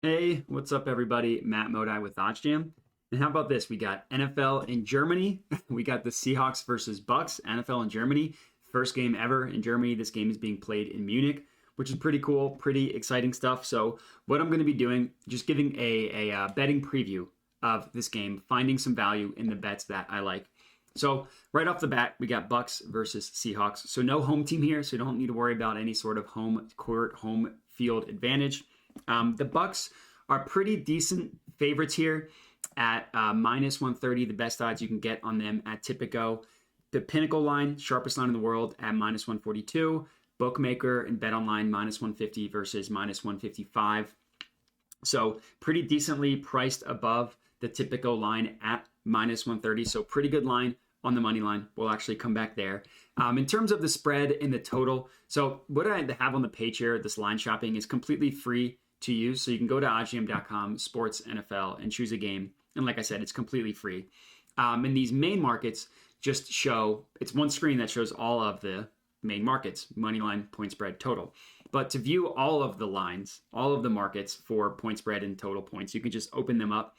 Hey, what's up, everybody? Matt Modi with OddsJam. And how about this? We got NFL in Germany. We got the Seahawks versus Bucks. NFL in Germany. First game ever in Germany. This game is being played in Munich, which is pretty cool, pretty exciting stuff. So, what I'm going to be doing, just giving a betting preview of this game, finding some value in the bets that I like. So, right off the bat, we got Bucks versus Seahawks. So, no home team here, so you don't need to worry about any sort of home court, home field advantage. The Bucks are pretty decent favorites here at minus 130, the best odds you can get on them at Tipico. The Pinnacle line, sharpest line in the world, at minus 142. Bookmaker and Bet Online minus 150 versus minus 155. So pretty decently priced above the Tipico line at minus 130. So pretty good line on the money line. We'll actually come back there. In terms of the spread and the total, so what I have on the page here, this line shopping is completely free to use. So you can go to oddsjam.com, sports NFL, and choose a game. And like I said, it's completely free. And these main markets just show, it's one screen that shows all of the main markets, money line, point spread, total. But to view all of the lines, all of the markets for point spread and total points, you can just open them up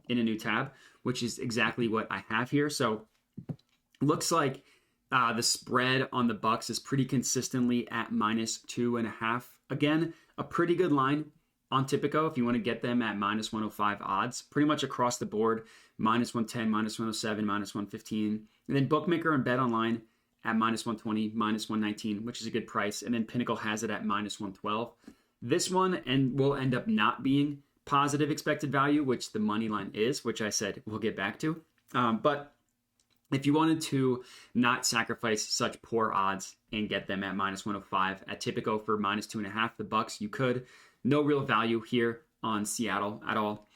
in a new tab, which is exactly what I have here. So looks like the spread on the Bucks is pretty consistently at minus 2.5. Again, a pretty good line on Tipico if you want to get them at minus 105 odds. Pretty much across the board, minus 110, minus 107, minus 115. And then Bookmaker and Bet Online at minus 120, minus 119, which is a good price. And then Pinnacle has it at minus 112. This one will end up not being positive expected value, which the money line is, which I said we'll get back to. But if you wanted to not sacrifice such poor odds and get them at minus 105 at Tipico for minus 2.5, the Bucks, you could. No real value here on Seattle at all.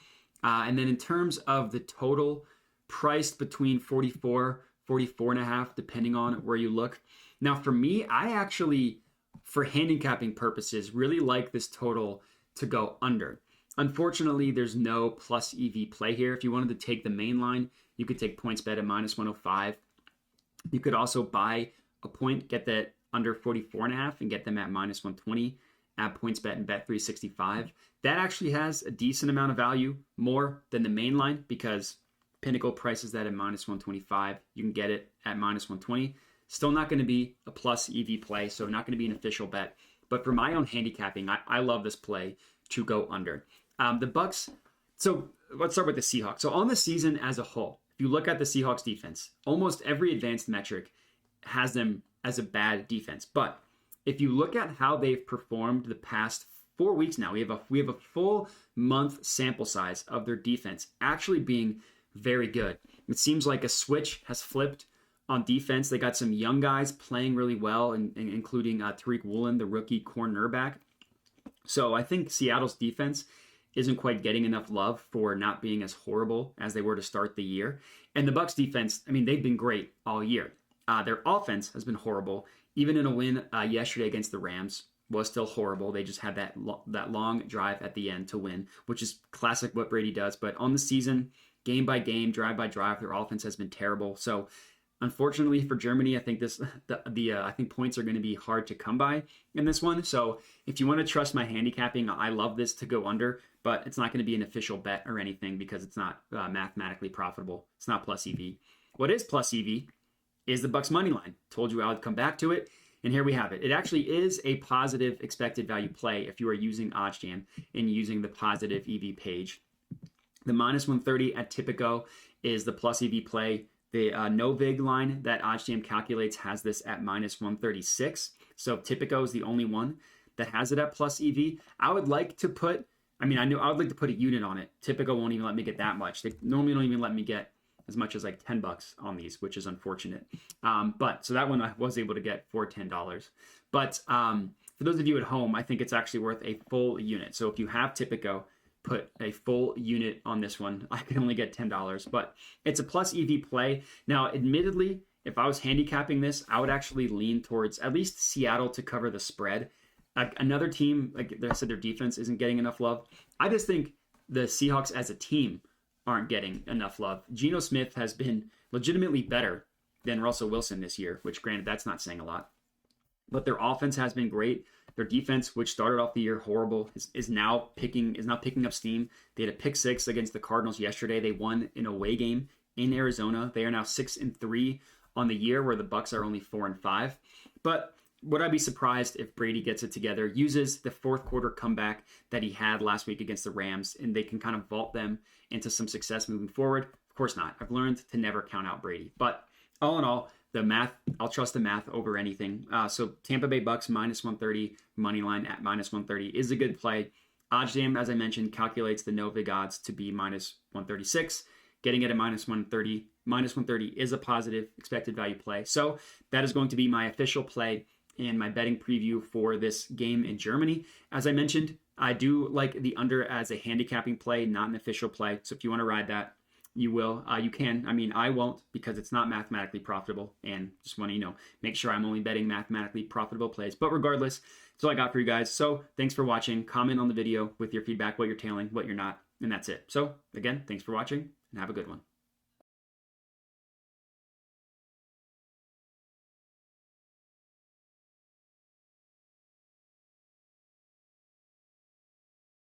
And then in terms of the total, priced between 44.5, depending on where you look. Now, for me, I actually, for handicapping purposes, really like this total to go under. Unfortunately, there's no plus EV play here. If you wanted to take the main line, you could take PointsBet at minus 105. You could also buy a point, get that under 44.5 and get them at minus 120 at PointsBet and Bet365. That actually has a decent amount of value, more than the main line, because Pinnacle prices that at minus 125. You can get it at minus 120. Still not going to be a plus EV play, so not going to be an official bet. But for my own handicapping, I love this play to go under. The Bucks, so let's start with the Seahawks. So on the season as a whole, if you look at the Seahawks defense, almost every advanced metric has them as a bad defense. But if you look at how they've performed the past 4 weeks now, we have a full month sample size of their defense actually being very good. It seems like a switch has flipped on defense. They got some young guys playing really well, including Tariq Woolen, the rookie cornerback. So I think Seattle's defense isn't quite getting enough love for not being as horrible as they were to start the year. And the Bucks defense, I mean, they've been great all year. Their offense has been horrible. Even in a win yesterday against the Rams was still horrible. They just had that long drive at the end to win, which is classic what Brady does. But on the season, game by game, drive by drive, their offense has been terrible. So unfortunately for Germany, I think I think points are going to be hard to come by in this one. So if you want to trust my handicapping, I love this to go under, but it's not going to be an official bet or anything because it's not mathematically profitable. It's not plus EV. What is plus EV is the Bucks money line. Told you I would come back to it, and here we have it. It actually is a positive expected value play if you are using OddsJam and using the positive EV page. The minus 130 at Tipico is the plus EV play. The no vig line that OddsJam calculates has this at minus 136. So Tipico is the only one that has it at plus EV. I would like to put, I would like to put a unit on it. Tipico won't even let me get that much. They normally don't even let me get as much as like $10 on these, which is unfortunate. But so that one I was able to get for $10. But for those of you at home, I think it's actually worth a full unit. So if you have Tipico, put a full unit on this one. I could only get $10, but it's a plus EV play. Now, admittedly, if I was handicapping this, I would actually lean towards at least Seattle to cover the spread. Another team, like I said, their defense isn't getting enough love. I just think the Seahawks as a team aren't getting enough love. Geno Smith has been legitimately better than Russell Wilson this year, which granted, that's not saying a lot. but their offense has been great. Their defense, which started off the year horrible, is now picking up steam. They had a pick six against the Cardinals yesterday. They won an away game in Arizona. They are now 6-3 on the year, where the Bucs are only 4-5. But would I be surprised if Brady gets it together, uses the fourth quarter comeback that he had last week against the Rams, and they can kind of vault them into some success moving forward? Of course not. I've learned to never count out Brady. But all in all, the math, I'll trust the math over anything. So Tampa Bay Bucks -130, money line at -130 is a good play. OddsJam, as I mentioned, calculates the no vig odds to be -136. Getting it at -130 is a positive expected value play. So that is going to be my official play and my betting preview for this game in Germany. As I mentioned, I do like the under as a handicapping play, not an official play. So if you want to ride that, you will. You can. I mean, I won't, because it's not mathematically profitable. And just want to, make sure I'm only betting mathematically profitable plays. But regardless, that's all I got for you guys. So thanks for watching. Comment on the video with your feedback, what you're tailing, what you're not. And that's it. So again, thanks for watching and have a good one.